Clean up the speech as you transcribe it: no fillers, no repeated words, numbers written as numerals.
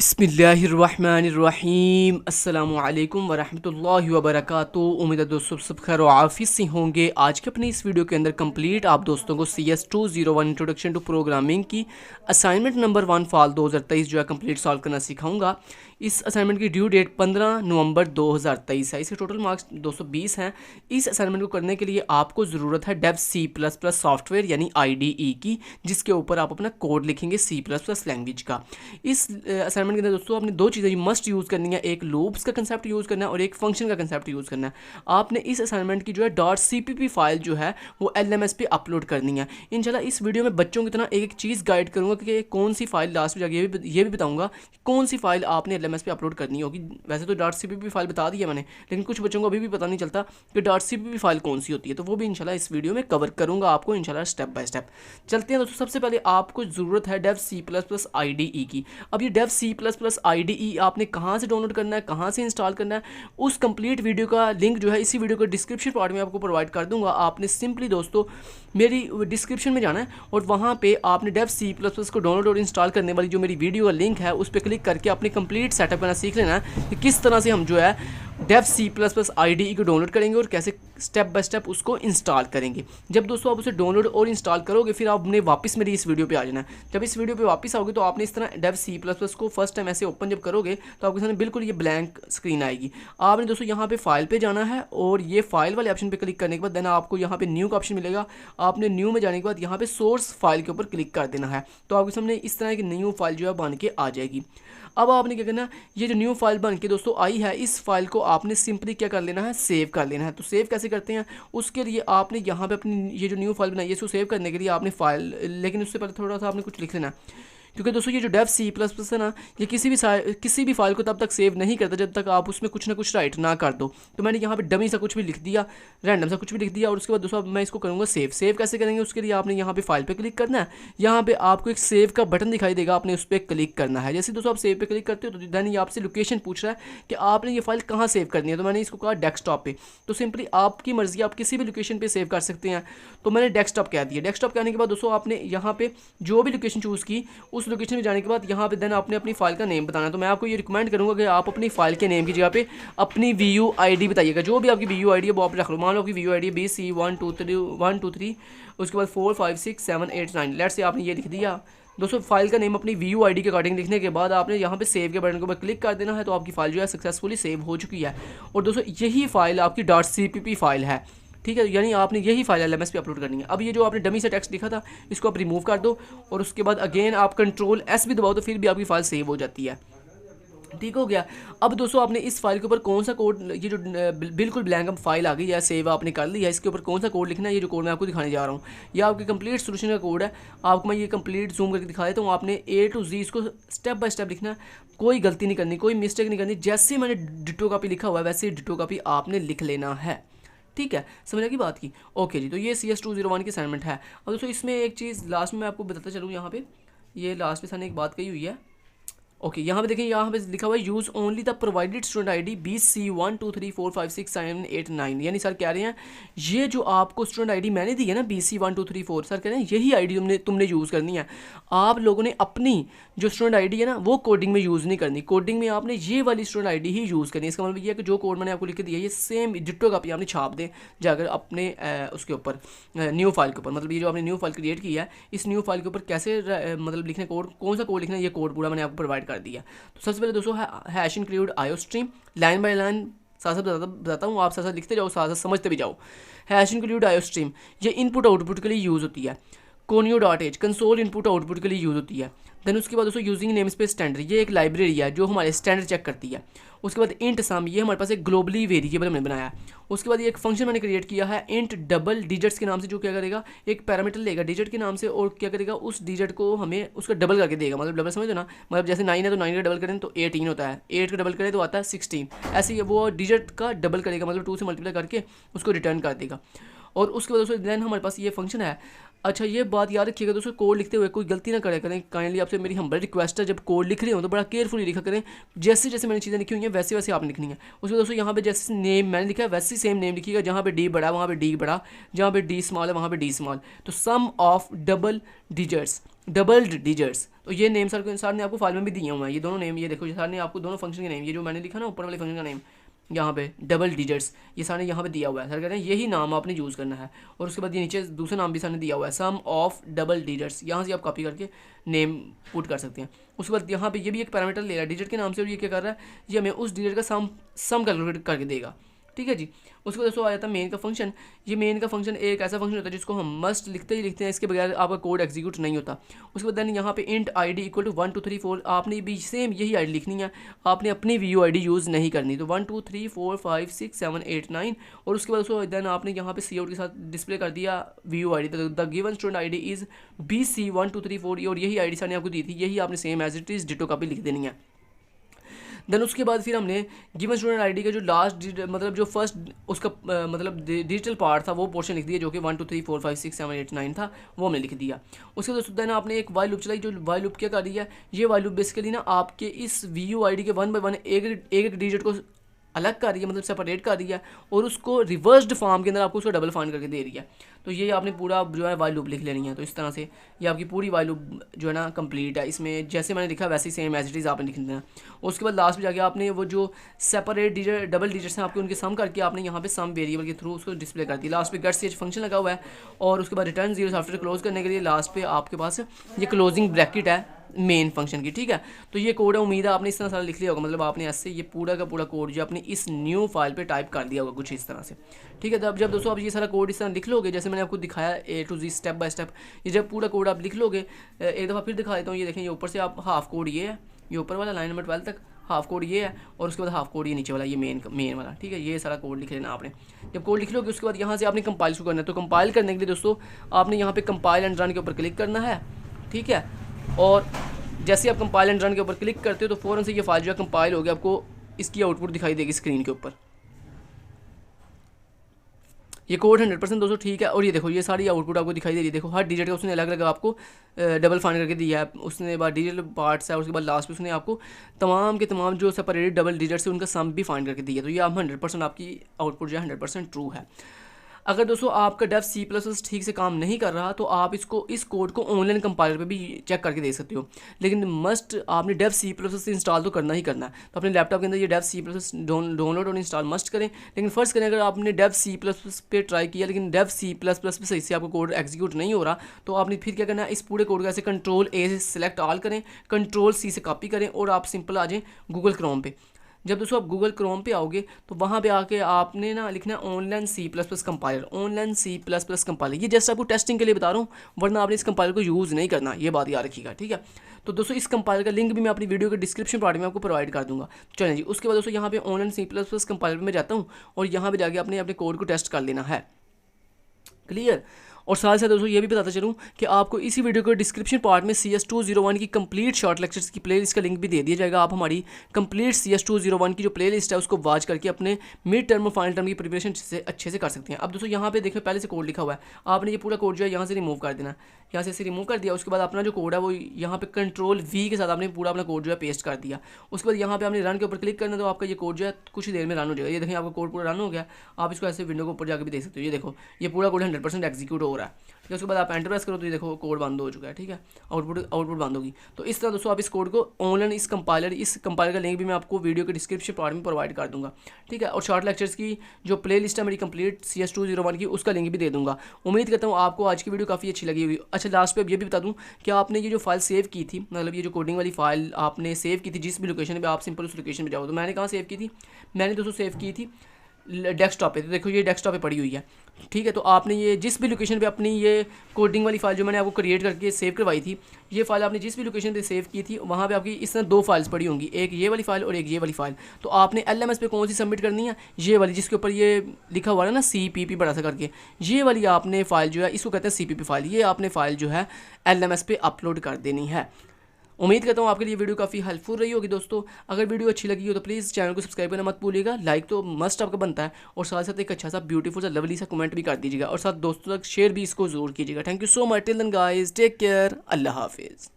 बिस्मिल्लाहिर्रहमानिर्रहीम अस्सलामुअलैकुम वरहमतुल्लाहि वबरकातुहू। उम्मीद है दोस्तों सब खैर व आफियत से होंगे। आज के अपनी इस वीडियो के अंदर कंप्लीट आप दोस्तों को CS201 इंट्रोडक्शन टू प्रोग्रामिंग की असाइनमेंट नंबर 1 फाल 2023 जो है कंप्लीट सॉल्व करना सिखाऊंगा। इस असाइनमेंट की ड्यू डेट 15 नवंबर 2023 है। इसके टोटल मार्क्स 220 हैं। इस असाइनमेंट को करने के लिए आपको ज़रूरत है डेव C++ सॉफ्टवेयर यानी IDE की, जिसके ऊपर आप अपना कोड लिखेंगे C++ लैंग्वेज का। इस असाइनमेंट के अंदर दोस्तों आपने दो चीज़ें मस्ट यूज़ करनी है, एक लूप्स का कंसेप्ट यूज़ करना है और एक फंक्शन का कंसेप्ट यूज़ करना है। आपने इस असाइनमेंट की जो है .cpp फाइल जो है वो LMS पे अपलोड करनी है। इंशाल्लाह इस वीडियो में बच्चों की तरह एक एक चीज़ गाइड करूँगा कि कौन सी फाइल लास्ट में जाके ये भी बताऊँगा कि कौन सी फाइल आपने LMS पे अपलोड करनी होगी। वैसे तो .cpp फाइल बता दी है मैंने, लेकिन कुछ बच्चों को अभी भी पता नहीं चलता कि .cpp फाइल कौन सी होती है, तो वो भी इंशाल्लाह इस वीडियो में कवर करूँगा आपको इंशाल्लाह स्टेप बाय स्टेप। चलते हैं दोस्तों, सबसे पहले आपको ज़रूरत है डेव C++ IDE की। अब ये डेव C++ IDE आपने कहाँ से डाउनलोड करना है, कहाँ से इंस्टॉल करना है, उस कंप्लीट वीडियो का लिंक जो है इसी वीडियो के डिस्क्रिप्शन पार्ट में आपको प्रोवाइड कर दूंगा। आपने सिंपली दोस्तों मेरी डिस्क्रिप्शन में जाना है और वहाँ पे आपने डेव C++ को डाउनलोड और इंस्टॉल करने वाली जो मेरी वीडियो का लिंक है उस पर क्लिक करके अपने कंप्लीट सेटअप करना सीख लेना है कि किस तरह से हम जो है डेव C++ IDE को डाउनलोड करेंगे और कैसे स्टेप बाय स्टेप उसको इंस्टॉल करेंगे। जब दोस्तों आप उसे डाउनलोड और इंस्टॉल करोगे फिर आपने वापस मेरी इस वीडियो पे आ जाना है। जब इस वीडियो पे वापस आओगे तो आपने इस तरह डेव C++ को फर्स्ट टाइम ऐसे ओपन जब करोगे तो आपके सामने बिल्कुल ये ब्लैंक स्क्रीन आएगी। आपने दोस्तों यहाँ पे फाइल पे जाना है और ये फाइल वाले ऑप्शन पे क्लिक करने के बाद देना आपको यहाँ पे न्यू का ऑप्शन मिलेगा। आपने न्यू में जाने के बाद यहाँ पे सोर्स फाइल के ऊपर क्लिक कर देना है, तो आपके सामने इस तरह की न्यू फाइल जो है बन के आ जाएगी। अब आपने क्या करना, ये जो न्यू फाइल बन के दोस्तों आई है, इस फाइल को आपने सिंपली क्या कर लेना है, सेव कर लेना है। तो सेव कैसे करते हैं, उसके लिए आपने यहाँ पे अपनी ये जो न्यू फाइल बनाई है इसको सेव करने के लिए आपने फाइल, लेकिन उससे पहले थोड़ा सा आपने कुछ लिख लेना है, क्योंकि दोस्तों ये जो डेव C++ है ना, ये किसी भी फाइल को तब तक सेव नहीं करता जब तक आप उसमें कुछ ना कुछ राइट ना कर दो। तो मैंने यहाँ पे डमी सा कुछ भी लिख दिया, रैंडम सा कुछ भी लिख दिया और उसके बाद दोस्तों मैं इसको करूँगा सेव। सेव कैसे करेंगे, उसके लिए आपने यहाँ पे फाइल पे क्लिक करना है। यहाँ पे आपको एक सेव का बटन दिखाई देगा, आपने उस पर क्लिक करना है। जैसे दोस्तों आप सेव पे क्लिक करते हो तो देन ये आपसे लोकेशन पूछ रहा है कि आपने ये फाइल कहाँ सेव करनी है, तो मैंने इसको कहा डेस्कटॉप पे। तो सिंपली आपकी मर्जी, आप किसी भी लोकेशन पे सेव कर सकते हैं, तो मैंने डेस्कटॉप कह दिया। डेस्कटॉप कहने के बाद दोस्तों आपने यहाँ पे जो भी लोकेशन चूज़ की उस लोकेशन में जाने के बाद यहाँ पे देन आपने अपनी फाइल का नेम बताना है। तो मैं आपको ये रिकमेंड करूँगा कि आप अपनी फाइल के नेम की जगह पे अपनी VUID बताइएगा। जो भी आपकी VUID है वो आप रख लो। मान लो आपकी VUID है BC123 उसके बाद 4 5 6 7 8 9। लेट्स से आपने ये लिख दिया दोस्तों। फाइल का नेम अपनी VUID के अकॉर्डिंग लिखने के बाद आपने यहाँ पे सेव के बटन के ऊपर क्लिक कर देना है, तो आपकी फाइल जो है सक्सेसफुली सेव हो चुकी है। और दोस्तों यही फाइल आपकी .cpp फाइल है, ठीक है, यानी आपने यही फाइल LMS पे अपलोड करनी है। अब ये जो आपने डमी से टेक्स्ट लिखा था इसको आप रिमूव कर दो और उसके बाद अगेन आप Ctrl+S भी दबाओ तो फिर भी आपकी फाइल सेव हो जाती है। ठीक हो गया। अब दोस्तों आपने इस फाइल के ऊपर कौन सा कोड, ये जो बिल्कुल ब्लैंक फाइल आ गई है, सेव आपने कर ली है, इसके ऊपर कौन सा कोड लिखना है, ये जो कोड मैं आपको दिखाने जा रहा हूँ ये आपके कंप्लीट सोल्यूशन का कोड है। आपको मैं ये कंप्लीट जूम करके दिखा देता हूँ। आपने A to Z इसको स्टेप बाय स्टेप लिखना है, कोई गलती नहीं करनी, कोई मिस्टेक नहीं करनी। जैसे मैंने डिटो कॉपी लिखा हुआ है वैसे डिटो कॉपी आपने लिख लेना है, ठीक है, समझ की बात की। ओके जी, तो ये CS201 की असाइनमेंट है। और दोस्तों इसमें एक चीज़ लास्ट में मैं आपको बताता चलूँ, यहाँ पे ये लास्ट में सामने एक बात कही हुई है। ओके, यहाँ पे देखें, यहाँ पे लिखा हुआ है use only the provided student ID BC1 2 3 4 5 6 7 8 9। यानी सर कह रहे हैं ये जो आपको स्टूडेंट ID मैंने दी है ना BC1 2 3 4, सर कह रहे हैं यही ID तुमने यूज़ करनी है। आप लोगों ने अपनी जो स्टूडेंट ID है ना वो कोडिंग में यूज़ नहीं करनी, कोडिंग में आपने ये वाली स्टूडेंट ID ही यूज़ करनी है। इसका मतलब ये है कि जो कोड मैंने आपको लिख के दिया है ये सेम डिट्टो कॉपी आपने छाप दें जाकर अपने उसके ऊपर न्यू फाइल के ऊपर। मतलब ये जो आपने न्यू फाइल क्रिएट की है इस न्यू फाइल के ऊपर कैसे मतलब लिखने कोड, कौन सा कोड लिखना है, ये कोड पूरा मैंने आपको प्रोवाइड कर दिया। तो सबसे पहले दोस्तों hash include iostream, line by line साथ साथ बताता हूँ, आप साथ साथ लिखते जाओ, साथ साथ समझते भी जाओ। हैश इंक्लूड आयोस्ट्रीम ये इनपुट आउटपुट के लिए यूज़ होती है। conio.h कंसोल इनपुट आउटपुट के लिए यूज़ होती है। देन उसके बाद दोस्तों यूजिंग नेम स्पेस स्टैंडर्ड, ये एक लाइब्रेरी है जो हमारे स्टैंडर्ड चेक करती है। उसके बाद इंट सम, ये हमारे पास एक ग्लोबली वेरिएबल हमने बनाया है। उसके बाद ये एक फंक्शन मैंने क्रिएट किया है इंट डबल डिजिट्स के नाम से, जो क्या करेगा एक पैरामीटर लेगा डिजिट के नाम से और क्या करेगा उस डिजिट को हमें उसका डबल करके देगा। मतलब डबल समझो ना, मतलब जैसे 9 है तो 9 का डबल करें तो 18 होता है, 8 का डबल करें तो आता है 16। ऐसे ही वो डिजिट का डबल करेगा, मतलब 2 से मल्टीप्लाई करके उसको रिटर्न कर देगा। और उसके बाद दोस्तों देन हमारे पास ये फंक्शन है। अच्छा ये बात याद रखिएगा दोस्तों, कोड लिखते हुए कोई गलती ना करें करें, काइंडली आपसे मेरी हम्बल रिक्वेस्ट है, जब कोड लिख रहे हो तो बड़ा केयरफुली लिखा करें। जैसे जैसे मैंने चीज़ें लिखी हुई हैं वैसे वैसे आपने लिखनी है। उसके दोस्तों यहाँ पे जैसे नेम मैंने लिखा है वैसे सेम नेम लिखिएगा, जहाँ पे D बड़ा वहाँ पे D बड़ा, जहाँ पे D स्मॉल है वहाँ पे D स्मॉल। तो सम ऑफ डबल डिजिट्स तो ये नेम सर ने आपको फाइल में भी दिए हुए हैं, ये दोनों नेम, ये देखो सर ने आपको दोनों फंक्शन के नेम, ये जो मैंने लिखा ना ऊपर वाले फंक्शन का नेम यहाँ पे डबल डिजिट्स, ये सारे यहाँ पे दिया हुआ है। सर कह रहे हैं यही नाम आपने यूज़ करना है। और उसके बाद ये नीचे दूसरा नाम भी सर ने दिया हुआ है, सम ऑफ डबल डिजिट्स, यहाँ से आप कॉपी करके नेम पुट कर सकते हैं। उसके बाद यहाँ पे ये भी एक पैरामीटर ले रहा है डिजिट के नाम से, और ये क्या कर रहा है, ये हमें उस डिजिट का सम कैलकुलेट करके देगा। ठीक है जी। उसके बाद दोस्तों आ जाता है मेन का फंक्शन। ये मेन का फंक्शन एक ऐसा फंक्शन होता है जिसको हम मस्ट लिखते ही लिखते हैं, इसके बगैर आपका कोड एग्जीक्यूट नहीं होता। उसके बाद देन यहाँ पे इंट ID इक्वल टू 1 2 3 4, आपने भी सेम यही ID लिखनी है, आपने अपनी VU ID यूज़ नहीं करनी। तो 1 2 3 4 5 6 7 8 9, और उसके बाद दोस्तों देन आपने यहाँ पे Cout के साथ डिस्प्ले कर दिया VU ID। The given student ID is BC 1 2 3 4, और यही ID सर ने आपको दी थी, यही आपने same as it is ditto copy लिख देनी है। देन उसके बाद फिर हमने गिवन स्टूडेंट आईडी का जो लास्ट मतलब जो फर्स्ट उसका मतलब डिजिटल पार्ट था वो पोर्शन लिख दिया, जो कि 1 2 3 4 5 6 7 8 9 था, वो हमने लिख दिया। उसके बाद देन आपने एक वाइल लूप चलाई, जो वाइल लूप क्या कर रही है, ये वाइल लूप बेसिकली ना आपके इस VU ID के 1 बाय 1 एक डिजिट को अलग कर रही है, मतलब सेपरेट कर रही है, और उसको रिवर्स्ड फॉर्म के अंदर आपको उसको डबल फाइंड करके दे रही है। तो ये आपने पूरा जो है वाइल लूप लिख लेनी है। तो इस तरह से ये आपकी पूरी वाइल लूप जो है ना कंप्लीट है। इसमें जैसे मैंने लिखा वैसे ही सेम एज इट इज़ आपने लिख देना। उसके बाद लास्ट में जाके आपने वो जो सेपरेट डिजिट डबल डिजिट्स हैं आपके, उनके सम करके आपने यहाँ पे सम वेरिएबल के थ्रू उसको डिस्प्ले कर दी। लास्ट पे गेट ch फंक्शन लगा हुआ है, और उसके बाद रिटर्न 0 सॉफ्टवेयर क्लोज करने के लिए लास्ट पे आपके पास ये क्लोजिंग ब्रैकेट है मेन फंक्शन की। ठीक है, तो ये कोड है, उम्मीद है आपने इस तरह सारा लिख लिया होगा, मतलब आपने ऐसे ये पूरा का पूरा कोड जो आपने इस न्यू फाइल पे टाइप कर दिया होगा कुछ इस तरह से। ठीक है, तो अब जब दोस्तों आप ये सारा कोड इस तरह लिख लोगे, जैसे मैंने आपको दिखाया A to Z step by step, ये जब पूरा कोड आप लिख लोगे, एक दफ़ा फिर दिखा देता हूँ। ये देखें, ये ऊपर से आप हाफ कोड ये है, ये ऊपर वाला लाइन नंबर 12 तक हाफ कोड ये है, और उसके बाद हाफ कोड ये नीचे वाला, ये मेन वाला। ठीक है, ये सारा कोड लिख लेना आपने। जब कोड लिख लोगे उसके बाद यहाँ से आपने कंपाइल शुरू करना है। तो कंपाइल करने के लिए दोस्तों आपने यहाँ पे कंपाइल एंड रन के ऊपर क्लिक करना है। ठीक है, और जैसे आप कंपाइल एंड रन के ऊपर क्लिक करते हो तो फ़ौरन से ये फाइल जो है कंपाइल हो गया, आपको इसकी आउटपुट दिखाई देगी स्क्रीन के ऊपर। ये कोड 100% दोस्तों ठीक है, और ये देखो ये सारी आउटपुट आपको दिखाई दे रही है। देखो हर डिजिट का उसने अलग अलग आपको डबल फाइंड करके दिया है, उसने बाद डिजिटल पार्ट्स है, उसके बाद लास्ट में उसने आपको तमाम के तमाम जो सेपरेटेड डबल डिजिट्स है उनका सम भी फाइंड करके दिया। तो ये आप 100% आपकी आउटपुट जो है 100% ट्रू है। अगर दोस्तों आपका डेव C++ ठीक से काम नहीं कर रहा तो आप इस कोड को ऑनलाइन कंपाइलर पे भी चेक करके देख सकते हो, लेकिन मस्ट आपने डेव C++ इंस्टॉल तो करना ही करना है। तो अपने लैपटॉप के अंदर ये डेव C++ डाउनलोड और इंस्टॉल मस्ट करें। लेकिन फर्स्ट करें, अगर आपने डेव C++ पे ट्राई किया लेकिन डेव C++ पे सही से आपको कोड एग्जीक्यूट नहीं हो रहा, तो आपने फिर क्या करना है, इस पूरे कोड को ऐसे Ctrl+A से सिलेक्ट ऑल करें, Ctrl+C से कॉपी करें, और आप सिंपल आ जाएँ गूगल क्रोम पे। जब दोस्तों आप गूगल क्रोम पे आओगे तो वहाँ पे आके आपने ना लिखना है online C++ compiler, online C++ compiler. ये जस्ट आपको टेस्टिंग के लिए बता रहा हूँ, वरना आपने इस कंपाइलर को यूज़ नहीं करना, ये बात याद रखिएगा। ठीक है, तो दोस्तों इस कंपाइलर का लिंक भी मैं अपनी वीडियो के डिस्क्रिप्शन पार्ट में आपको प्रोवाइड कर दूँगा। चलें जी, उसके बाद दोस्तों यहाँ पे ऑनलाइन C++ कंपाइलर में जाता हूँ, और यहाँ पर जाके अपने कोड को टेस्ट कर लेना है। क्लियर। और साथ साथ दोस्तों ये भी बताता चलूँ कि आपको इसी वीडियो के डिस्क्रिप्शन पार्ट में CS201 की कंप्लीट शॉर्ट लेक्चर्स की प्लेलिस्ट का लिंक भी दे दिया जाएगा। आप हमारी कंप्लीट CS201 की जो प्लेलिस्ट है उसको वॉच करके अपने मिड टर्म और फाइनल टर्म की प्रिपरेशन से अच्छे से कर सकते हैं। अब दोस्तों यहाँ पे देखो पहले से कोड लिखा हुआ है, आपने ये पूरा कोड जो है यहाँ से रिमूव कर देना। यहाँ से इसे रिमूव कर दिया, उसके बाद अपना जो कोड है वो यहाँ पे Ctrl+V के साथ आपने पूरा अपना कोड जो है पेस्ट कर दिया। उसके बाद यहाँ पे आपने रन के ऊपर क्लिक करना, तो आपका ये कोड जो है कुछ ही देर में रन हो जाएगा। ये देखें आपका कोड पूरा रन हो गया। आप इसको ऐसे विंडो के ऊपर जाकर भी देख सकते हो। ये देखो ये पूरा कोड 100% एग्जीक्यूट हो रहा है। उसके बाद आप एंटर प्रेस करो तो ये देखो कोड बंद हो चुका है। ठीक है, आउटपुट बंद होगी। तो इस तरह दोस्तों आप इस कोड को ऑनलाइन इस कंपाइलर का लिंक भी मैं आपको वीडियो के डिस्क्रिप्शन पार्ट में प्रोवाइड कर दूंगा। ठीक है, और शॉर्ट लेक्चर्स की जो प्ले लिस्ट है मेरी कंप्लीट CS201 की, उसका लिंक भी दे दूंगा। उम्मीद करता हूँ आपको आज की वीडियो काफ़ी अच्छी लगी होगी। अच्छा, लास्ट पे अब ये भी बता दूँ कि आपने ये जो फाइल सेव की थी, मतलब ये जो कोडिंग वाली फाइल आपने सेव की थी जिस भी लोकेशन पर, आप सिंपल उस लोकेशन पर जाओ। तो मैंने कहाँ सेव की थी, मैंने दोस्तों सेव की थी डेस्कटॉप पे। तो देखो ये डेस्कटॉप पे पड़ी हुई है। ठीक है, तो आपने ये जिस भी लोकेशन पे अपनी ये कोडिंग वाली फाइल जो मैंने आपको क्रिएट करके सेव करवाई थी, ये फाइल आपने जिस भी लोकेशन पे सेव की थी वहाँ पे आपकी इस तरह दो फाइल्स पड़ी होंगी, एक ये वाली फाइल और एक ये वाली फाइल। तो आपने LMS पे कौन सी सबमिट करनी है, ये वाली जिसके ऊपर ये लिखा हुआ है ना CPP बड़ा सा करके, ये वाली आपने फाइल जो है इसको कहते हैं CPP फाइल, ये आपने फाइल जो है LMS पे अपलोड कर देनी है। उम्मीद करता हूँ आपके लिए वीडियो काफ़ी हेल्पफुल रही होगी। दोस्तों अगर वीडियो अच्छी लगी हो तो प्लीज़ चैनल को सब्सक्राइब करना मत भूलिएगा, लाइक तो मस्ट आपका बनता है, और साथ साथ एक अच्छा सा ब्यूटीफुल सा लवली सा कमेंट भी कर दीजिएगा, और साथ दोस्तों तक शेयर भी इसको जरूर कीजिएगा। Thank you so much. Till then guys, take care, अल्लाह हाफिज़।